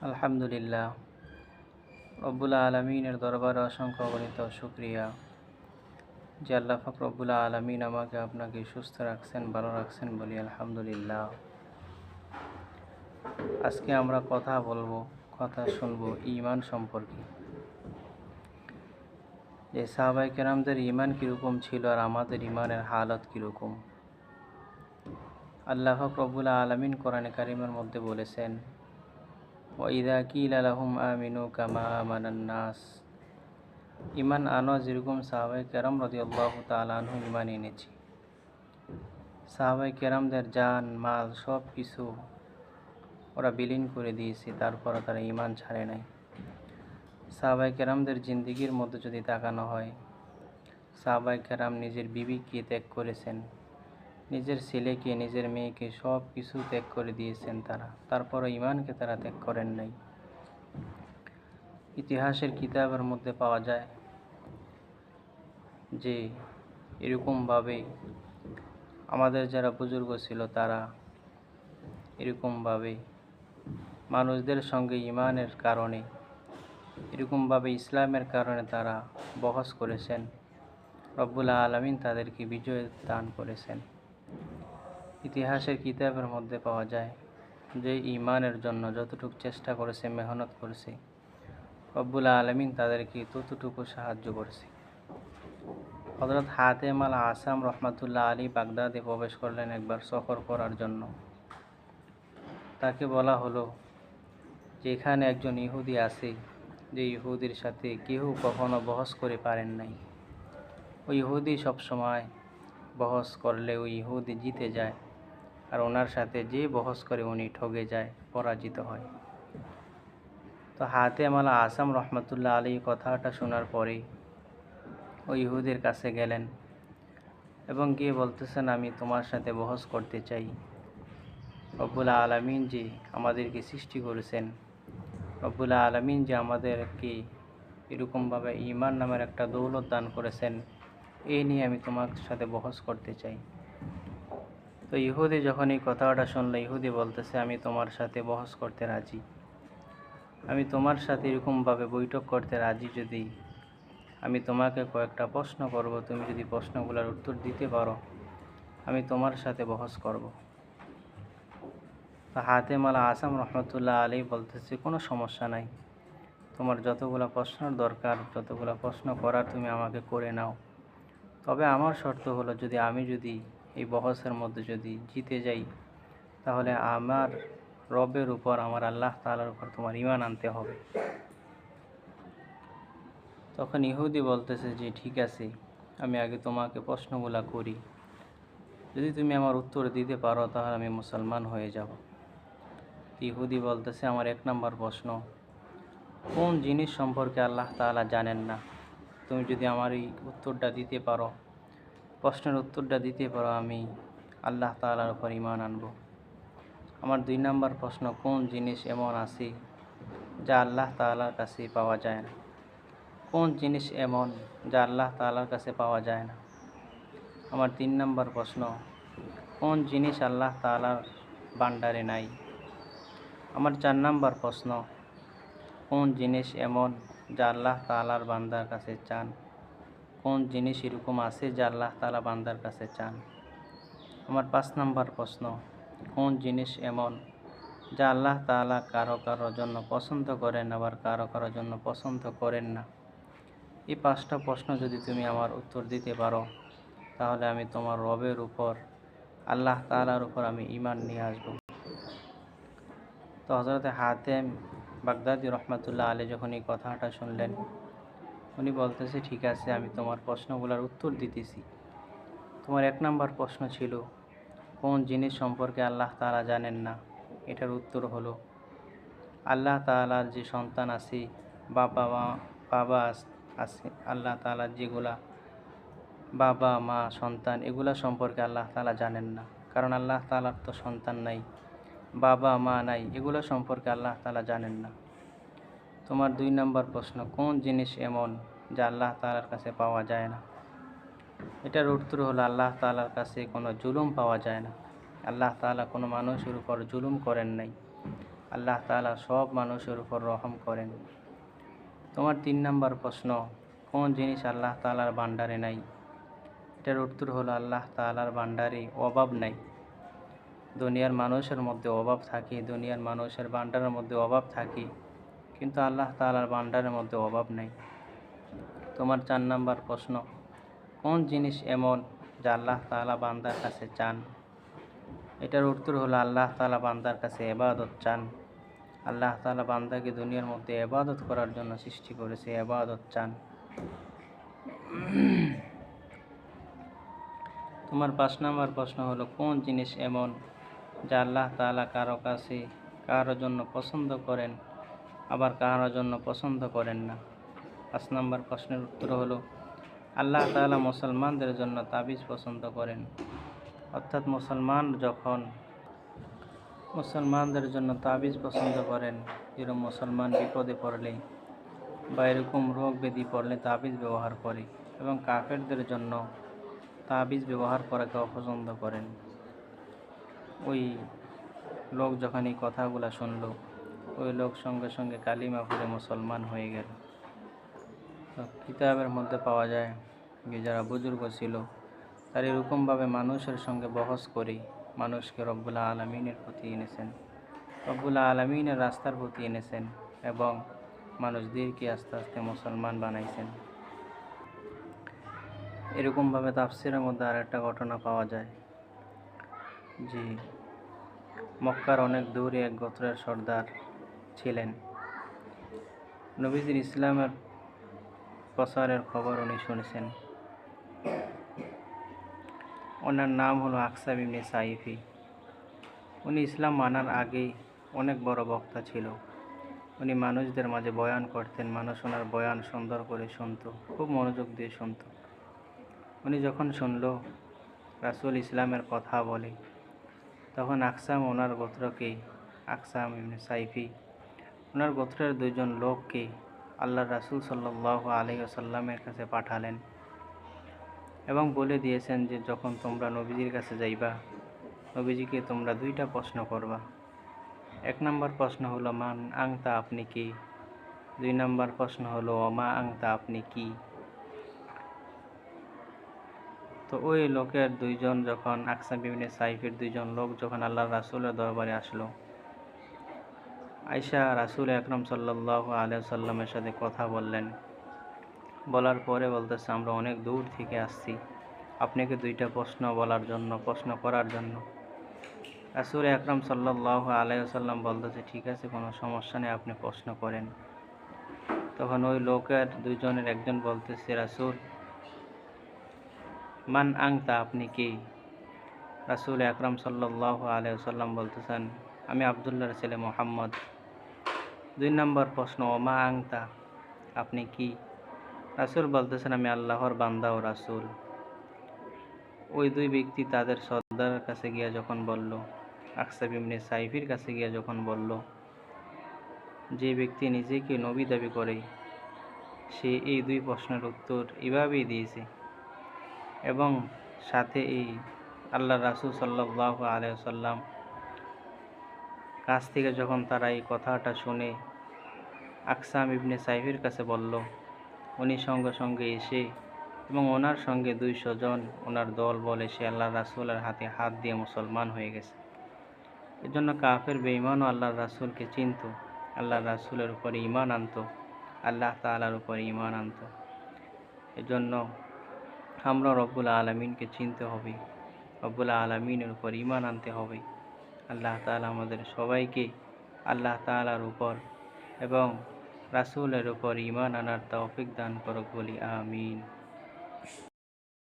আলহামদুলিল্লাহ, রব্বুল আলমিনের দরবারে অসংখ্য অগণিত শুক্রিয়া যে আল্লাহ পাক রব্বুল আলমিন আমাকে আপনাকে সুস্থ রাখছেন, ভালো রাখছেন বলি আলহামদুলিল্লাহ। আজকে আমরা কথা শুনবো ঈমান সম্পর্কে, যে সাহাবায়ে কেরামদের ঈমান কীরকম ছিল আর আমাদের ঈমানের হালত কীরকম। আল্লাহ পাক রব্বুল আলমিন কোরআনে কারিমের মধ্যে বলেছেন, ওয়াইদা কিলা লাহুম আমিনু কামা আমানান নাস, ঈমান আনো যেরকম সাহাবায়ে কেরাম রাদিয়াল্লাহু তাআলা আনহুম ঈমান এনেছে। সাহাবায়ে কেরামদের জান মাল সব কিছু ওরা বিলীন করে দিয়েছে, তারপর তারা ঈমান ছাড়ে নাই। সাহাবায়ে কেরামদের জিন্দেগির মধ্যে যদি তাকানো হয়, সাহাবায়ে কেরাম নিজের বিবিকে ত্যাগ করেছেন, নিজের ছেলেকে নিজের মেয়েকে সব কিছু ত্যাগ করে দিয়েছেন তারা, তারপরও ঈমানকে তারা ত্যাগ করেন নাই। ইতিহাসের কিতাবের মধ্যে পাওয়া যায় যে এরকমভাবে আমাদের যারা বুজুর্গ ছিল তারা এরকমভাবে মানুষদের সঙ্গে ঈমানের কারণে, এরকমভাবে ইসলামের কারণে তারা বহস করেছেন। রব্বুল আলামিন তাদেরকে বিজয় দান করেছেন। ইতিহাসের কিতাবের মধ্যে পাওয়া যায় যে ঈমানের জন্য যতটুকু চেষ্টা করেছে, মেহনত করেছে, রব্বুল আলামিন তাদেরকে ততটুকু সাহায্য করেছে। হযরত হাতেম আল আসাম রহমাতুল্লাহ আলী বাগদাদে প্রবেশ করলেন একবার সফর করার জন্য। তাকে বলা হলো যে এখানে একজন ইহুদি আছে, যে ইহুদির সাথে কেউ কখনো বহস করে পারেন নাই। ওই ইহুদি সবসময় বহস করলে ওই ইহুদি জিতে যায়, আর ওনার সাথে যে বহস করে উনি ঠগে যায়, পরাজিত হয়। তো হাতেম আল আসাম রহমাতুল্লাহ আলী কথাটা শোনার পরে ওই ইহুদির কাছে গেলেন এবং গিয়ে বলতেছেন, আমি তোমার সাথে বহস করতে চাই। রব্বুল আলামিন যে আমাদেরকে সৃষ্টি করেছেন, রব্বুল আলামিন যে আমাদেরকে এরকমভাবে ঈমান নামের একটা দৌলত দান করেছেন, এই নিয়ে আমি তোমার সাথে বহস করতে চাই। তো ইহুদি যখন এই কথাটা শুনলো, ইহুদি বলতেছে, আমি তোমার সাথে বহস করতে রাজি, আমি তোমার সাথে এরকমভাবে বৈঠক করতে রাজি। যদি আমি তোমাকে কয়েকটা প্রশ্ন করব, তুমি যদি প্রশ্নগুলোর উত্তর দিতে পারো, আমি তোমার সাথে বহস করব। তো হাতেম আল আসাম রহমতুল্লাহ আলী বলতেছে, কোনো সমস্যা নাই, তোমার যতগুলো প্রশ্নের দরকার, যতগুলো প্রশ্ন করার তুমি আমাকে করে নাও। তবে আমার শর্ত হলো, আমি যদি এই বহসের মধ্যে যদি জিতে যাই, তাহলে আমার রবের উপর, আমার আল্লাহ তাআলার উপর তোমার ঈমান আনতে হবে। তখন ইহুদি বলতেছে যে ঠিক আছে, আমি আগে তোমাকে প্রশ্নগুলা করি, যদি তুমি আমার উত্তর দিতে পারো তাহলে আমি মুসলমান হয়ে যাব। ইহুদি বলতেছে, আমার 1 নম্বর প্রশ্ন, কোন জিনিস সম্পর্কে আল্লাহ তাআলা জানেন না? তুমি যদি আমার এই উত্তরটা দিতে পারো, প্রশ্নের উত্তরটা দিতে পারো, আমি আল্লাহ তাআলার উপর ঈমান আনব। আমার 2 নম্বর প্রশ্ন, কোন জিনিস এমন আছে যা আল্লাহ তাআলার কাছে পাওয়া যায় না? কোন জিনিস এমন যা আল্লাহ তাআলার কাছে পাওয়া যায় না? আমার 3 নম্বর প্রশ্ন, কোন জিনিস আল্লাহ তাআলার ভান্ডারে নাই? আমার 4 নম্বর প্রশ্ন, কোন জিনিস এমন যা আল্লাহ তাআলার বান্দার কাছে চান? কোন জিনিস এরকম আছে যা আল্লাহ তাআলা বান্দার কাছে চান? আমার 5 নম্বর প্রশ্ন, কোন জিনিস এমন যা আল্লাহ তাআলা কারো কারো জন্য পছন্দ করেন, আবার কারো কারো জন্য পছন্দ করেন না? এই 5টা প্রশ্ন যদি তুমি আমার উত্তর দিতে পারো, তাহলে আমি তোমার রবের উপর, আল্লাহ তাআলার উপর আমি ঈমান নিয়ে আসব। তো হযরত হাতেম বাগদাদী রহমাতুল্লাহ আলী যখন এই কথাটা শুনলেন, উনি বলতেছে, ঠিক আছে, আমি তোমার প্রশ্নগুলোর উত্তর দিতেছি। তোমার 1 নম্বর প্রশ্ন ছিল, কোন জিনিস সম্পর্কে আল্লাহ তাআলা জানেন না? এটার উত্তর হলো, আল্লাহ তাআলার যে সন্তান আছে, বাবা আছে, আল্লাহ তাআলার যেগুলা বাবা মা সন্তান, এগুলা সম্পর্কে আল্লাহ তাআলা জানেন না, কারণ আল্লাহ তাআলার তো সন্তান নাই, বাবা মা নাই, এগুলো সম্পর্কে আল্লাহ তাআলা জানেন না। তোমার 2 নম্বর প্রশ্ন, কোন জিনিস এমন যা আল্লাহ তাআলার কাছে পাওয়া যায় না? এটার উত্তর হলো, আল্লাহ তাআলার কাছে কোনো জুলুম পাওয়া যায় না। আল্লাহ তাআলা কোনো মানুষের উপর জুলুম করেন নাই। আল্লাহ তাআলা সব মানুষের উপর রহম করেন। তোমার 3 নম্বর প্রশ্ন, কোন জিনিস আল্লাহ তাআলার ভান্ডারে নাই? এটার উত্তর হলো আল্লাহ তাআলার ভান্ডারে অভাব নাই। দুনিয়ার মানুষের মধ্যে অভাব থাকে, দুনিয়ার মানুষের ভান্ডারের মধ্যে অভাব থাকে, কিন্তু আল্লাহ তাআলার ভান্ডারের মধ্যে অভাব নাই। তোমার 4 নম্বর প্রশ্ন, কোন জিনিস এমন যা আল্লাহ তাআলা বান্দার কাছে চান? এটার উত্তর হলো আল্লাহ তাআলা বান্দার কাছে ইবাদত চান। আল্লাহ তাআলা বান্দাকে দুনিয়ার মধ্যে ইবাদত করার জন্য সৃষ্টি করেছে, ইবাদত চান। তোমার 5 নম্বর প্রশ্ন হলো, কোন জিনিস এমন যা আল্লাহ তাআলা কারো জন্য পছন্দ করেন, আবার কারো জন্য পছন্দ করেন না? 5 নম্বর প্রশ্নের উত্তর হলো আল্লাহ তাআলা মুসলমানদের জন্য তাবিজ পছন্দ করেন। অর্থাৎ মুসলমানদের জন্য তাবিজ পছন্দ করেন। যেরকম মুসলমান বিপদে পড়লে বা এরকম রোগ ব্যাধি পড়লে তাবিজ ব্যবহার করে, এবং কাফেরদের জন্য তাবিজ ব্যবহার করাকে অপছন্দ করেন। ওই লোক যখন এই কথাগুলো শুনল, ওই লোক সঙ্গে সঙ্গে কালিমা পড়ে মুসলমান হয়ে গেল। তো কিতাবের মধ্যে পাওয়া যায় যে যারা বুজুর্গ ছিল তারা এরকমভাবে মানুষের সঙ্গে বহস করে মানুষকে রব্বুল আলামিনের প্রতি এনেছেন, রব্বুল আলামিনের রাস্তার প্রতি এনেছেন, এবং মানুষদেরকে আস্তে আস্তে মুসলমান বানাইছেন। এরকমভাবে তাফসীরের মধ্যে আরেকটা ঘটনা পাওয়া যায় যে মক্কার অনেক দূরে এক গোত্রের সর্দার ছিলেন। নবীজির ইসলামের প্রচারের খবর উনি শুনেছেন। ওনার নাম হলো আকসা ইবনে সাইফি। উনি ইসলাম মানার আগেই অনেক বড় বক্তা ছিল। উনি মানুষদের মাঝে বয়ান করতেন, মানুষ ওনার বয়ান সুন্দর করে শুনত, খুব মনোযোগ দিয়ে শুনত। উনি যখন শুনল রাসূল ইসলামের কথা বলে, তখন আকসাম ইবনে সাইফি ওনার গোত্রের 2 জন লোককে আল্লাহর রাসূল সাল্লাল্লাহু আলাইহি ওয়াসাল্লামের কাছে পাঠালেন এবং বলে দিয়েছেন যে যখন তোমরা নবীজির কাছে যাইবা, নবীজিকে তোমরা 2টা প্রশ্ন করবা। 1 নম্বর প্রশ্ন হলো মান আংতা, আপনি কি? 2 নম্বর প্রশ্ন হলো ওমা আংতা, আপনি কি? তো ওই লোকের 2 জন যখন আকসাম ইবনে সাইফের 2 জন লোক যখন আল্লাহর রাসূলের দরবারে আসলো, আয়েশা রাসূল আকরাম সাল্লাল্লাহু আলাইহি ওয়াসাল্লামের সাথে কথা বললেন। বলার পরে বলতেছে, আমরা অনেক দূর থেকে আসছি আপনাকে 2টা প্রশ্ন করার জন্য। রাসূল আকরাম সাল্লাল্লাহু আলাইহি ওয়াসাল্লাম বলতেছে, ঠিক আছে, কোনো সমস্যা নেই, আপনি প্রশ্ন করেন। তখন ওই লোকের 2 জনের একজন বলতেছে, রাসূল মান আংতা, আপনি কি? রাসূল আকরাম সাল্লাল্লাহু আলাইহি ওয়াসাল্লাম বলতেছেন, আমি আব্দুল্লাহর ছেলে মুহাম্মদ। 2 নম্বর প্রশ্ন, ওমা আংতা, আপনি কি? রাসূল বলতেছেন, আমি আল্লাহর বান্দা ও রাসূল। ওই 2 ব্যক্তি তাদের সর্দারের কাছে গিয়ে যখন বলল, আকসাব ইবনে সাইফির কাছে গিয়ে যখন বলল, যে ব্যক্তি নিজেকে নবী দাবি করে সে এই 2 প্রশ্নের উত্তর এভাবেই দিয়েছে, এবং সাথে এই আল্লাহর রাসূল সাল্লাল্লাহু আলাইহি ওয়াসাল্লাম কাছ থেকে যখন তারা এই কথাটা শুনে আকসাম ইবনে সাইফির কাছে বলল, উনি সঙ্গে সঙ্গে এসে এবং ওনার সঙ্গে 200 জন ওনার দল বলে সে আল্লাহর রাসূলের হাতে হাত দিয়ে মুসলমান হয়ে গেছে। এজন্য কাফের বেঈমানও আল্লাহর রাসূলকে চিনত, আল্লাহর রাসূলের উপর ঈমান আনত, আল্লাহ তাআলার উপর ঈমান আনত। এজন্য আমরা রব্বুল আলামিনকে চিনতে হবে, রব্বুল আলামিনের উপর ঈমান আনতে হবে। আল্লাহ তাআলা আমাদের সবাইকে আল্লাহ তাআলার উপর এবং রাসূলের উপর ঈমান আনার তৌফিক দান করুক বলি আমিন।